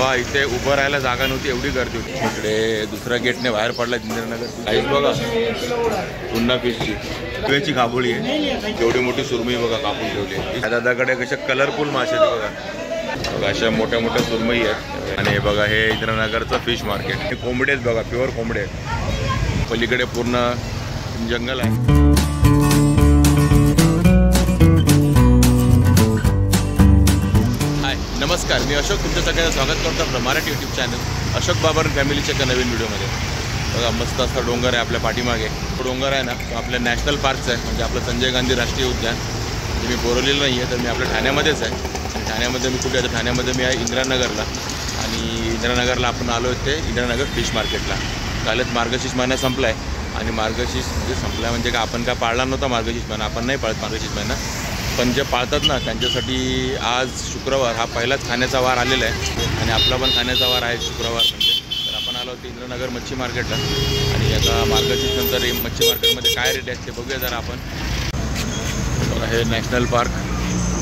तेव्हा इथे उभं राहायला जागा नव्हती, एवढी गर्दी होती. इकडे दुसऱ्या गेटने बाहेर पडला इंदिरानगर. काहीच बघा पुन्हा फिशची सुरमईची खाबोळी आहे. एवढी मोठी सुरमई बघा कापून ठेवली आहे. दादाकडे कशा कलरफुल मासे आहेत बघा, अशा मोठ्या मोठ्या सुरमई आहेत. आणि बघा हे इंदिरानगरचं फिश मार्केट. हे कोंबडे आहेत बघा, प्युअर कोंबडे आहेत. पलीकडे पूर्ण जंगल आहे. नमस्कार, मी अशोक, तुमच्या सगळ्यांचं स्वागत करतो आपलं मराठी यूट्यूब चॅनल अशोक बाबर फॅमिलीच्या एका नवीन व्हिडिओमध्ये. बघा मस्त असा डोंगर आहे आपल्या पाठीमागे. तो डोंगर आहे ना, तो आपल्या नॅशनल पार्कचा आहे, म्हणजे आपलं संजय गांधी राष्ट्रीय उद्यान. म्हणजे मी बोरवलेलं नाही आहे, तर मी आपल्या ठाण्यामध्येच आहे. आणि ठाण्यामध्ये मी कुठे आहे, ठाण्यामध्ये मी आहे इंदिरानगरला. आणि इंदिरानगरला आपण आलो आहे ते इंदिरानगर फिश मार्केटला. कालच मार्गशीर्ष महिना संपला आहे. आणि मार्गशीर्ष जे संपला म्हणजे का आपण काय पाळला नव्हता मार्गशीर्ष महिना, आपण नाही पाळत मार्गशीर्ष महिना, पण जे पाळतात ना त्यांच्यासाठी आज शुक्रवार हा पहिलाच खाण्याचा वार आलेला आहे. आणि आपला पण खाण्याचा वार आहे शुक्रवार म्हणजे. तर आपण आलो होतो इंदिरानगर मच्छी मार्केटला. आणि आता मार्गशीर्ष नंतर मच्छी मार्केटमध्ये काय रेट आहेत ते बघूया जरा आपण. बघा हे नॅशनल पार्क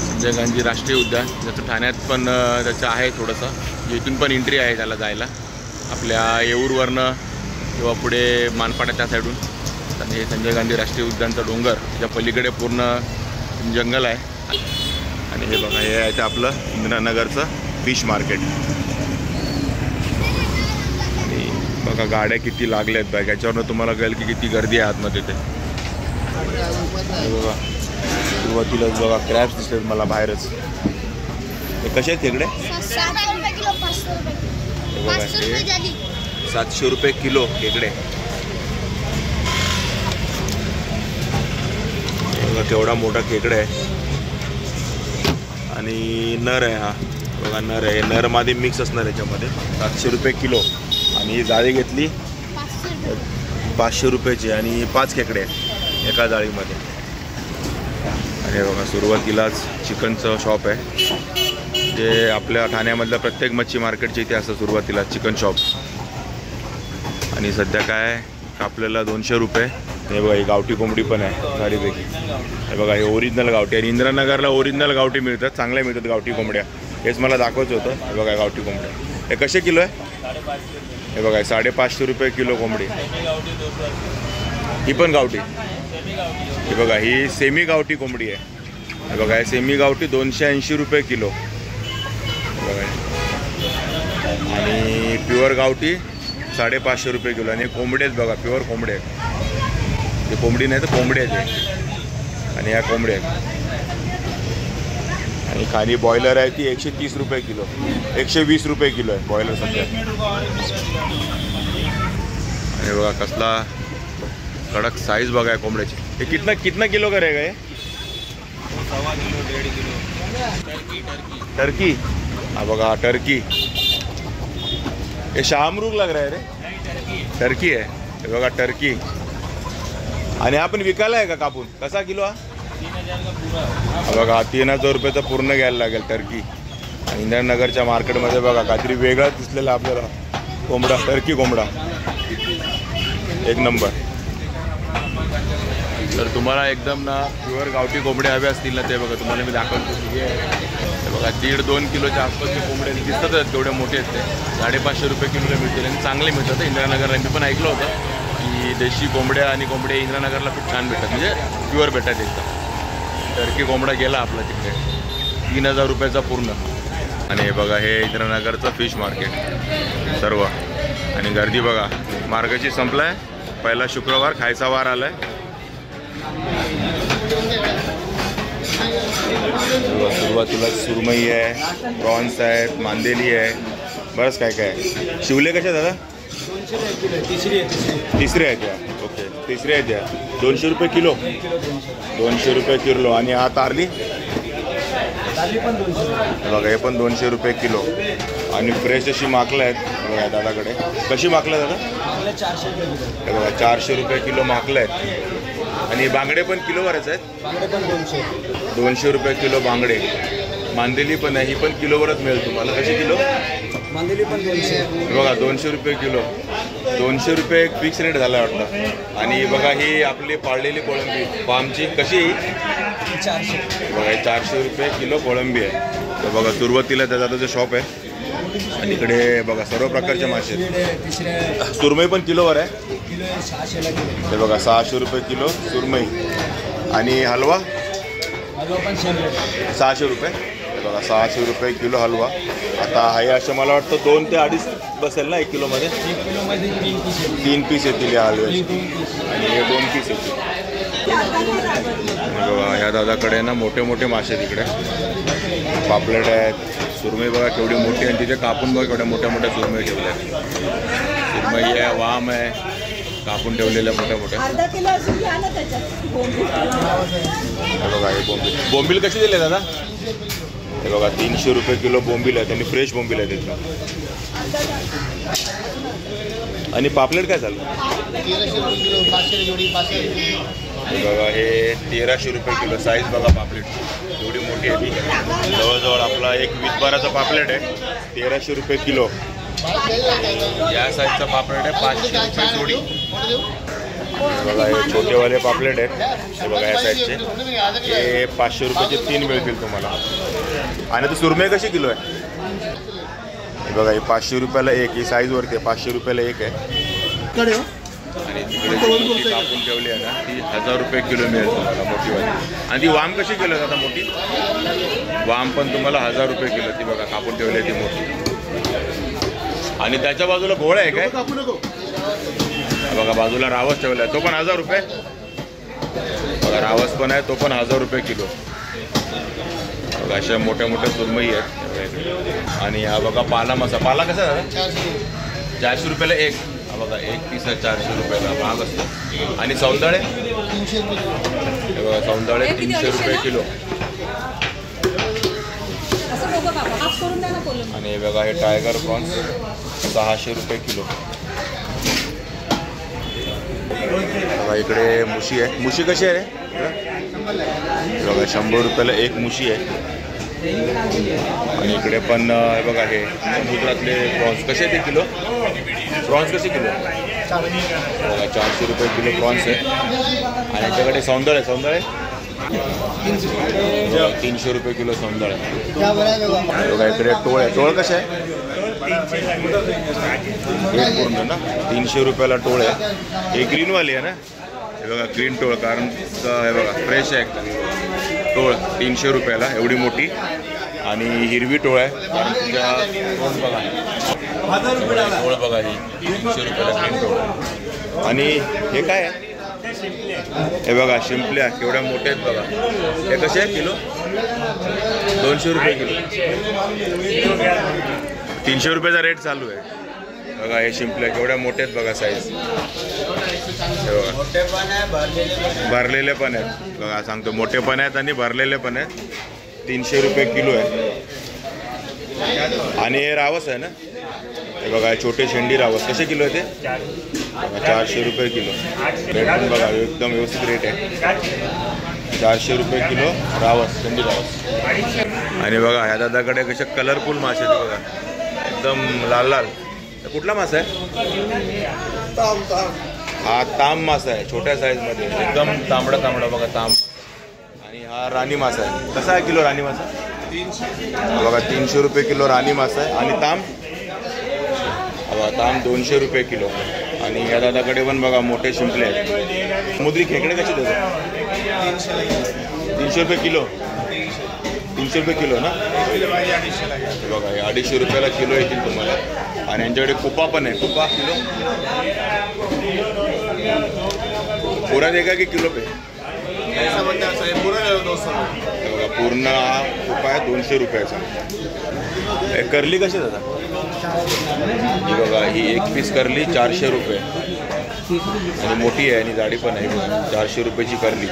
संजय गांधी राष्ट्रीय उद्यान, ज्याचं ठाण्यात पण त्याचं आहे थोडंसं. इथून पण एंट्री आहे त्याला जायला आपल्या येऊरवरनं किंवा पुढे मानपाडा त्या साईडून. आणि हे संजय गांधी राष्ट्रीय उद्यानचा डोंगर, त्याच्या पलीकडे पूर्ण जंगल आहे. आणि हे बघा हे आहे ते आपलं इंदिरानगरचं फिश मार्केट. आणि बघा गाड्या किती लागल्या आहेत बाईक, याच्यावरनं तुम्हाला कळेल की किती गर्दी आहे आतमध्ये. ते बघा सुरुवातीलाच बघा क्रॅब्स दिसतात मला बाहेरच. हे कसे आहेत तिकडे? बघा हे 700 रुपये किलो खेकडे. बघा केवढा मोठा खेकडा आहे. आणि नर आहे हा, बघा नर आहे. नरमध्ये मिक्स असणार याच्यामध्ये. 700 रुपये किलो. आणि ही जाळी घेतली 500 रुपयाची आणि 5 खेकडे आहेत एका जाळीमध्ये. आणि बघा सुरुवातीलाच चिकनचं शॉप आहे, जे आपल्या ठाण्यामधल्या प्रत्येक मच्छी मार्केटच्या इथे असं सुरुवातीला चिकन शॉप. आणि सध्या काय आपल्याला 200 रुपये. हे बघा ही गावठी कोंबडी पण आहे सारीपैकी. हे बघा हे ओरिजिनल गावठी. आणि इंदिरानगरला ओरिजिनल गावठी मिळतात, चांगल्या मिळतात गावठी कोंबड्या. हेच मला दाखवायचं होतं. हे बघा गावठी कोंबड्या. हे कसे किलो आहे? हे बघा 550 रुपये किलो कोंबडी. ही पण गावठी. हे बघा ही सेमी गावठी कोंबडी आहे. हे बघा हे सेमी गावठी 280 रुपये किलो. बघा आणि प्युअर गावठी 550 रुपये किलो. आणि कोंबडे आहेत बघा, प्युअर कोंबडे आहेत. ते कोंबडी नाही तर कोंबडे आहेत. आणि ह्या कोंबड्या आहेत. आणि खाली बॉयलर आहे ती 130 रुपये किलो, 120 रुपये किलो आहे बॉयलर सध्या. आणि बघा कसला कडक साईज बघा आहे कोंबड्याची. हे कितना किलो का रहेगा? 1.25 किलो 1.5 किलो टर्की. हा बघा टर्की. हे शाहमृग लग रहा है रे, टर्की आहे. हे बघा टर्की. आणि आपण विकायला आहे का कापून? कसा किलो हा? 3000 का पूरा. बघा 3000 रुपयाचा पूर्ण घ्यायला लागेल टर्की. आणि इंदिरानगरच्या मार्केटमध्ये बघा काहीतरी वेगळा दिसलेला आपल्याला कोंबडा, टर्की कोंबडा एक नंबर. तर तुम्हाला एकदम ना प्युअर गावठी कोंबडे हवे असतील ना, ते बघा तुम्हाला मी दाखवतो. हे बघा 1.5-2 किलोच्या आसपासचे कोंबडे दिसतात, तेवढे मोठे आहेत ते. 550 रुपये किलोला मिळतील आणि चांगले मिळतात इंदिरानगरला. मी पण ऐकलं होतं की देशी कोंबड्या आणि कोंबडे इंदिरानगरला खूप छान भेटतात, म्हणजे प्युअर भेटतात एकदम. टर्की कोंबडा गेला आपला तिकडे 3000 रुपयाचा पूर्ण. आणि हे बघा हे इंदिरानगरचं फिश मार्केट सर्व. आणि गर्दी बघा, मार्गशीर्ष संपला आहे, पहिला शुक्रवार खायचा वार आला आहे. सुरुवातीला सुरमई आहे, प्रॉन्स आहेत, मांदेली आहे, बरंच काय काय आहे. शिवले कशा दादा? तिसरे आहेत या. ओके तिसरे आहेत या. 200 रुपये किलो. 200 रुपये किलो. आणि हा तारली बघा हे पण 200 रुपये किलो. आणि फ्रेश अशी माकलं आहेत बघा दादाकडे. कशी माकलं दादा? 400 रुपये. बघा 400 रुपये किलो माकलं आहेत. आणि बांगडे पण किलोवरच आहेत. बांगडे पण 200 रुपये किलो बांगडे. मांदेली पण आहे, ही पण किलोवरच मिळेल तुम्हाला. कशी किलो? मांदेली पण 200. बघा 200 रुपये किलो. 200 रुपये एक फिक्स रेट झाला वाटतं. आणि बघा ही आपली पाळलेली कोळंबी फार्मची कशी? 400. बघा 400 रुपये किलो कोळंबी आहे. तर बघा सुरुवातीला त्याचा जो शॉप आहे आणि इकडे बघा सर्व प्रकारचे मासे आहेत. सुरमई पण किलोवर आहे. हे बघा 600 रुपये किलो सुरमई. आणि हलवा 600 रुपये. हे बघा 600 रुपये किलो हलवा. आता हे असं मला वाटतं 2 ते 2.5 बसेल ना 1 किलोमध्ये. 3 पीस येतील या हलव्याचे आणि हे 2 पीस येतील. बघा ह्या दादाकडे ना मोठे मोठे मासे तिकडे पापलेट आहेत. सुरमई बघा केवढी मोठी आणि तिथे कापून बघा केवढ्या मोठ्या मोठ्या सुरमई ठेवल्या आहेत. सुरमई आहे, वाम आहे, कापून ठेवलेल्या मोठ्या मोठ्या. बघा हे बोंबील. बोंबील कशी दिले दादा? हे बघा 300 रुपये किलो बोंबील आहे. त्यांनी फ्रेश बोंबील आहे तिथं. आणि पापलेट काय झालं? बघा हे 1300 रुपये किलो. साईज बघा पापलेट एवढी मोठी आहे ती. जवळजवळ आपला एक 20-12चा पापलेट आहे. 1300 रुपये किलो. या साईजचा पापलेट आहे 500 रुपये जोडी. बघा हे छोटेवाले पापलेट आहेत. हे बघा या साईजचे हे 500 रुपयाचे 3 मिळतील तुम्हाला. आणि ती सुरमई कशी किलो आहे? हे बघा हे 500 रुपयाला एक. ही साईजवरती आहे. 500 रुपयाला एक आहे. आणि तिकडे मोठी कापून ठेवली आहे ना ती 1000 रुपये किलो मिळेल तुम्हाला मोठीवाली. आणि ती वाम कशी किलो आहे आता मोठी? वाम पण तुम्हाला 1000 रुपये किलो. ती बघा कापून ठेवली आहे ती मोठी. आणि त्याच्या बाजूला घोळा आहे काय? बघा बाजूला रावस ठेवला आहे तो पण 1000 रुपये. बघा रावस पण आहे तो पण 1000 रुपये किलो. बघा अशा मोठ्या मोठ्या सुरमई आहेत. आणि हा बघा पाला मसा. पाला कसा आहे? 400 रुपयाला एक. हा बघा एक पीस आहे 400 रुपयाला. महाग असतो. आणि सौंदाळे हे बघा सौंदाळे 300 रुपये किलो. आणि हे बघा हे टायगर प्रॉन्स 600 रुपये किलो. बघा इकडे मुशी आहे. मुशी कशी आहे रे? बघा 100 रुपयाला एक मुशी आहे. आणि इकडे पण हे बघा हे समुद्रातले प्रॉन्स कसे ते किलो? प्रॉन्स कसे किलो? बघा 400 रुपये किलो प्रॉन्स आहे. आणि याच्याकडे सौंदळे 300 रुपये किलो सौंदळे. बघा इकडे टोळ आहे. टोळ कसे आहे? एक पूर्ण ना 300 रुपयाला टोळ आहे. हे ग्रीनवाली आहे ना? हे बघा ग्रीन टोळ कारण हे बघा फ्रेश आहे एकदम. टोळ 300 रुपयाला एवढी मोठी. आणि हिरवी टोळ आहे कारण तुझ्या टोळ बघा टोळ बघा ही 300 रुपयाला ग्रीन टोळ. आणि हे काय आहे? हे बघा शिंपल्या केवढ्या मोठ्या आहेत बघा. हे कसे आहे किलो? 200 रुपये किलो. 300 रुपयाचा रेट चालू आहे. बघा हे शिंपल्या केवढ्या मोठ्या आहेत बघा साईज. हे बघा भरलेले पण आहेत. बघा सांगतो मोठे पण आहेत आणि भरलेले पण आहेत. 300 रुपये किलो आहे. आणि हे रावस आहे ना? हे बघा छोटे शेंडी रावस कसे किलो आहे ते? 400 रुपये किलो. रेट पण बघा एकदम व्यवस्थित रेट आहे. 400 रुपये किलो रावस शेंडी रावस. आणि बघा ह्या दादाकडे कसे कलरफुल मासे आहेत बघा एकदम लाल लाल. कुठला मासा आहे? हा ताम मासा आहे छोट्या साईजमध्ये एकदम तांबडा तांबडा बघा ताम. आणि हा राणी मासा आहे. कसा आहे किलो राणी मासा? बघा 300 रुपये किलो राणी मासा आहे. आणि ताम बघा ताम 200 रुपये किलो. आणि या दादाकडे पण बघा मोठे शिंपले आहेत. समुद्री खेकडे कसे देतात? 300 रुपये किलो. 300 रुपये किलो ना? बघा हे 250 रुपयाला किलो येतील तुम्हाला. आणि यांच्याकडे कुपा पण आहे. कुपा किलो पुरा देगा की किलो पे? बघा पूर्ण हा कुपा आहे 200 रुपयाचा. करली कशी दादा? ही बघा ही एक पीस करली 400 रुपये. आणि मोठी आहे आणि जाडी पण आहे. 400 रुपयाची करली.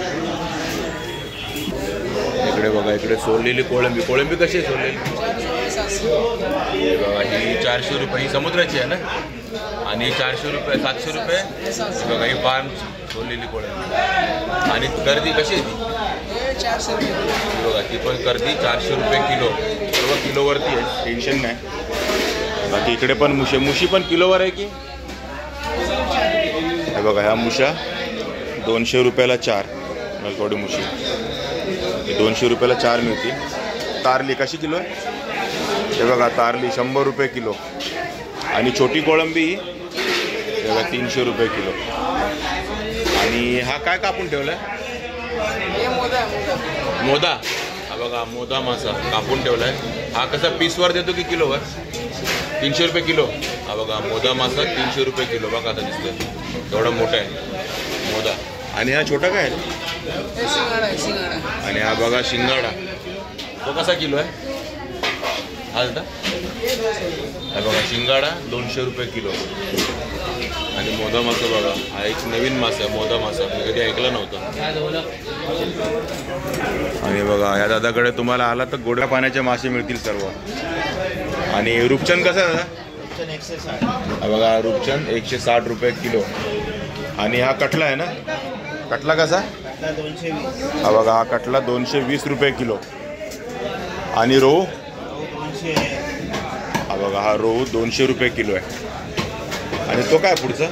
इकडे बघा इकडे सोललेली कोळंबी. कोळंबी कशी आहे सोललेली? बघा ही 400 रुपये. ही समुद्राची आहे ना? आणि 400 रुपये 700 रुपये. बघा ही पान सोललेली कोळंबी. आणि कर्दी कशी आहे ती? 400 रुपये. बघा ती पण कर्दी 400 रुपये किलो. सर्व किलोवरती आहे टेन्शन नाही. बाकी इकडे पण मुशी. मुशी पण किलोवर आहे की? हे बघा ह्या मुशा 200 रुपयाला 4. नलकोडी मुशी 200 रुपयाला 4 मिळतील. तारली कशी किलो आहे? हे बघा तारली 100 रुपये किलो. आणि छोटी कोळंबी हे बघा 300 रुपये किलो. आणि हा काय कापून ठेवलाय? मोदा. हा बघा मोदा मासा कापून ठेवलाय. हा कसा पीसवर देतो की किलोवर? 300 रुपये किलो. हा बघा मोदा मासा 300 रुपये किलो. बघा आता दिसतोय एवढा मोठा आहे मोदा. आणि हा छोटा काय आहे? आणि हा बघा शिंगाडा. तो कसा किलो आहे हा दादा? हा बघा शिंगाडा 200 रुपये किलो. आणि मोदा मासा बघा हा एक नवीन मासा आहे मोदा मासा. मी कधी ऐकलं नव्हतं. आणि बघा या दादाकडे तुम्हाला आला तर गोड्या पाण्याचे मासे मिळतील सर्व. आणि रूपचंद कसं आहे दादा? 160. हा बघा रूपचंद 160 रुपये किलो. आणि हा कटला आहे ना? कटला कसा? 220. हा बघा हा कटला 220 रुपये किलो. आणि रोहू? 200. हा बघा हा रोहू 200 रुपये किलो आहे. आणि तो काय पुढचा?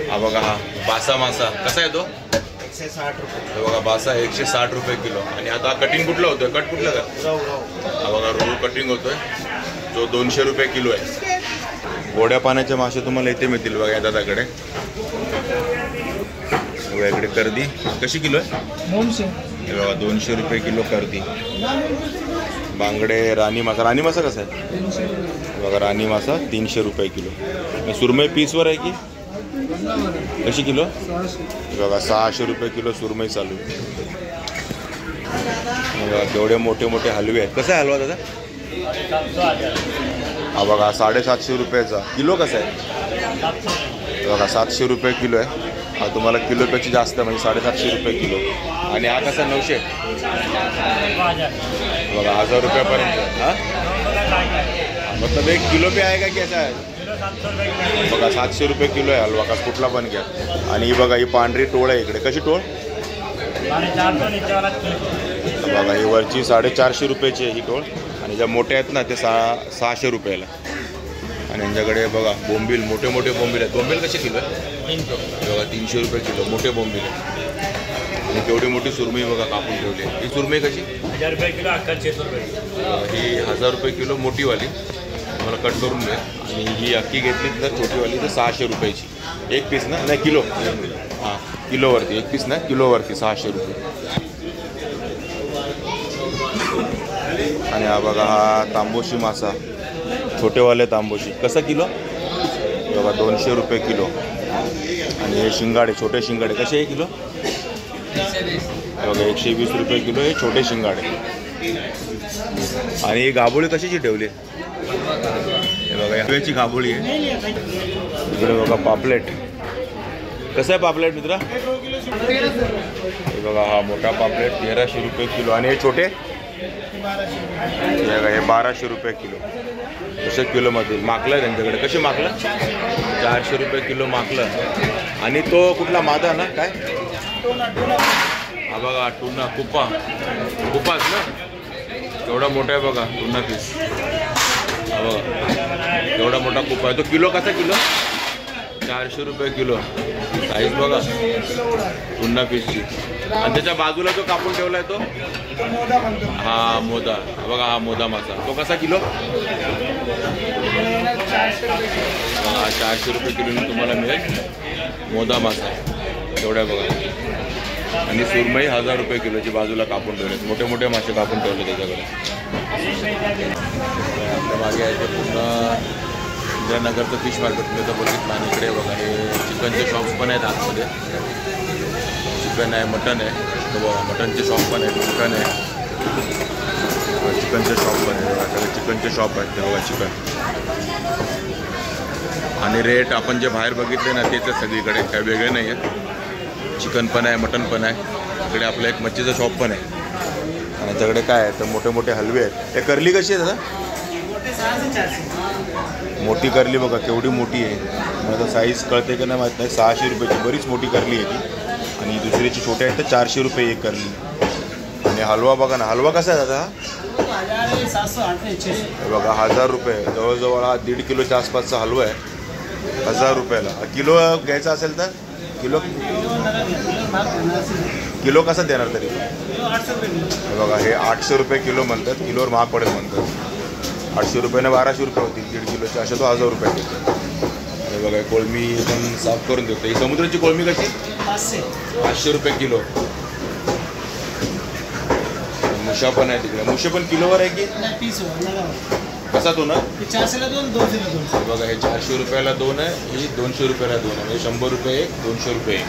हा बघा हा बासा मासा कसा आहे तो? 160 रुपये. हा बघा बासा 160 रुपये किलो. आणि आता कटिंग कुठलं होतोय? कट कुठलं का? हा बघा रोहू कटिंग होतोय जो 200 रुपये किलो आहे. गोड्या पाण्याचे मासे तुम्हाला इथे मिळतील बघा या दादाकडे. इकडे कर्दी कशी किलो आहे? हे बघा 200 रुपये किलो कर्दी. बांगडे राणी मासा कसा आहे? बघा राणी मासा 300 रुपये किलो. सुरमई पीसवर आहे की कशी किलो? बघा 600 रुपये किलो सुरमई चालू. बघा केवढे मोठे मोठे हलवे आहेत. कसा आहे हलवा दादा? हा बघा 750 रुपयाचा किलो. कसा आहे? बघा 700 रुपये किलो आहे. हा तुम्हाला किलोपेक्षा जास्त म्हणजे 750 रुपये किलो. आणि हा कसा 900? बघा 1000 रुपयापर्यंत. हा मतलब 1 किलो पे आहे का कैसा आहे? बघा 700 रुपये किलो आहे हलवा का कुठला पण घ्या. आणि ही बघा ही पांढरी टोळ आहे इकडे. कशी टोळ? बघा ही वरची 450 रुपयाची आहे ही टोळ. आणि ज्या मोठ्या आहेत ना ते 600 रुपयाला. आणि यांच्याकडे बघा बोंबील मोठे मोठे बोंबील आहेत. बोंबील कसे किलो आहे? बघा 300 रुपये किलो मोठे बोंबील आहे. आणि केवढी मोठी सुरमई बघा कापून ठेवली आहे. ही सुरमई कशी? 1000 रुपये किलो. 600 रुपये. ही 1000 रुपये किलो मोठीवाली मला कट करून द्या. आणि ही अक्की घेतली तर छोटीवाली तर 600 रुपयाची. एक पीस ना? नाही किलो. हां किलोवरती. एक पीस ना किलोवरती 600 रुपये. आणि हा बघा हा तांबोशी मासा छोटेवाले तांबोशी कसा किलो? बघा 200 रुपये किलो. आणि हे शिंगाडे छोटे शिंगाडे कसे आहे किलो? बघा 120 रुपये किलो हे छोटे शिंगाडे. आणि ही गाभोळी कशाची ठेवली? हे बघा याची गाभोळी आहे. इकडे बघा पापलेट. कसं आहे पापलेट मित्रा? हे बघा हा मोठा पापलेट 1300 रुपये किलो. आणि हे छोटे हे 1200 रुपये किलो. कशा किलोमध्ये माकलं आहे त्यांच्याकडे. कशी माकलं? 400 रुपये किलो माकलं. आणि तो कुठला मादा ना काय? हा बघा टुना कुपाच ना केवढा मोठा आहे बघा टुना पीस. हा बघा केवढा मोठा कुपा आहे. तो किलो कसा किलो? 400 रुपये किलो. साईज बघा टुना पीसची. आणि त्याच्या बाजूला जो कापून ठेवला आहे तो हा मोदा. बघा हा मोदा मासा. तो कसा किलो? हा 400 रुपये किलोने तुम्हाला मिळेल मोदा मासा. तेवढ्या बघा. आणि सुरमई 1000 रुपये किलोची बाजूला कापून ठेवले. मोठे मोठे मासे कापून ठेवले त्याच्याकडे. आपल्या मागे आहे ते पूर्ण इंदिरानगरचं फिश मार्केट मी तर बघितलं. आणि इकडे बघा हे चिकनचे शॉप्स पण आहेत आतमध्ये. चिकन आहे मटन आहे. तर बघा मटनचे शॉप पण आहे. चिकन आहे. चिकनचे शॉप पण आहे. बघा सगळे चिकनचे शॉप आहेत ते बघा चिकन. आणि रेट आपण जे बाहेर बघितले ना तेच सगळीकडे काही वेगळे नाही आहेत. चिकन पण आहे मटन पण आहे. इकडे आपलं एक मच्छीचं शॉप पण आहे. आणि त्याच्याकडे काय आहे तर मोठे मोठे हलवे आहेत. हे करली कशी आहे दादा? मोठी करली बघा केवढी मोठी आहे. मला साईज कळते का नाही माहीत नाही. 600 रुपयाची बरीच मोठी करली आहे ती. आणि दुसरीची छोटी आहे तर 400 रुपये एक करली. आणि हलवा बघा ना. हलवा कसा आहे दादा? बघा 1000 रुपये. जवळजवळ हा 1.5 किलोच्या आसपासचा हलवा आहे. 1000 रुपयाला. किलो घ्यायचा असेल तर किलो कसा देणार तरी? बघा हे 800 रुपये किलो म्हणतात. किलोवर महाग पडेल म्हणतात. 800 रुपयाने 1200 रुपये होतील 1.5 किलोचे, अशा तो 1000 रुपये देतो. हे बघा कोळमी एकदम साफ करून देतो. ही समुद्राची कोळमी कशी 500 रुपये किलो. मुशा पण आहे तिकडे. मुशे पण किलोवर आहे की कसा तो ना 400 ला 2 बघा हे 400 रुपयाला 2 आहे, ही 200 रुपयाला 2 आहे, म्हणजे 100 रुपये एक 200 रुपये एक.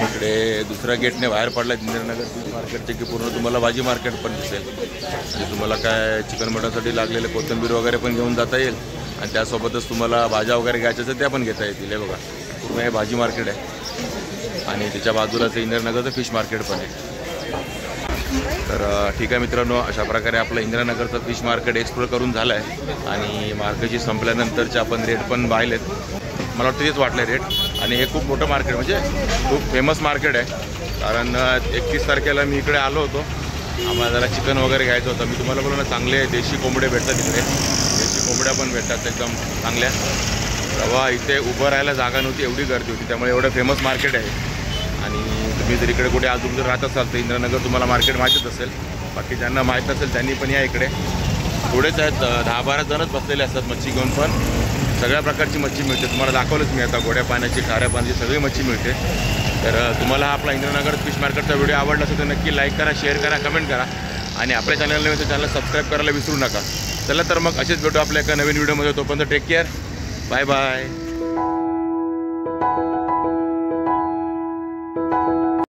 इकडे दुसऱ्या गेटने बाहेर पडला इंदिरानगर फिश मार्केटचे की पूर्ण तुम्हाला भाजी मार्केट पण दिसेल. म्हणजे तुम्हाला काय चिकन मटनसाठी लागलेले कोथिंबीर वगैरे पण घेऊन जाता येईल आणि त्यासोबतच तुम्हाला भाज्या वगैरे घ्यायच्या तर त्या पण घेता येतील. हे बघा पूर्ण हे भाजी मार्केट आहे आणि त्याच्या बाजूलाच इंदिरानगरचं फिश मार्केट पण आहे. तर ठीक आहे मित्रांनो, अशा प्रकारे आपलं इंदिरानगरचं फिश मार्केट एक्सप्लोर करून झालं आहे आणि मार्केटची संपल्यानंतरचे आपण रेट पण पाहिलेत. मला वाटतं तेच वाटलं रेट. आणि हे खूप मोठं मार्केट म्हणजे खूप फेमस मार्केट आहे. कारण 31 तारखेला मी इकडे आलो होतो, आम्हाला जरा चिकन वगैरे घ्यायचं होतं. मी तुम्हाला बोललो ना चांगले देशी कोंबडे भेटतात इकडे, देशी कोंबड्या पण भेटतात एकदम चांगल्या. तेव्हा इथे उभं राहायला जागा नव्हती, एवढी गर्दी होती. त्यामुळे एवढं फेमस मार्केट आहे. आणि तुम्ही जर इकडे कुठे अजून जर राहत असाल तर इंदिरानगर तुम्हाला मार्केट माहीतच असेल. बाकी ज्यांना माहीत नसेल त्यांनी पण या इकडे. थोडेच आहेत, 10-12 जणच बसलेले असतात मच्छी घेऊन, पण सगळ्या प्रकारची मच्छी मिळते. तुम्हाला दाखवलंच मी आता, गोड्या पाण्याची खाऱ्या पाण्याची सगळी मच्छी मिळते. तर तुम्हाला आपला इंदिरानगर फिश मार्केटचा व्हिडिओ आवडला असेल तर नक्की लाईक करा, शेअर करा, कमेंट करा आणि आपल्या चॅनलला सबस्क्राईब करायला विसरू नका. चला तर मग असेच भेटू आपल्या एका नवीन व्हिडिओमध्ये. तोपर्यंत टेक केअर, बाय बाय.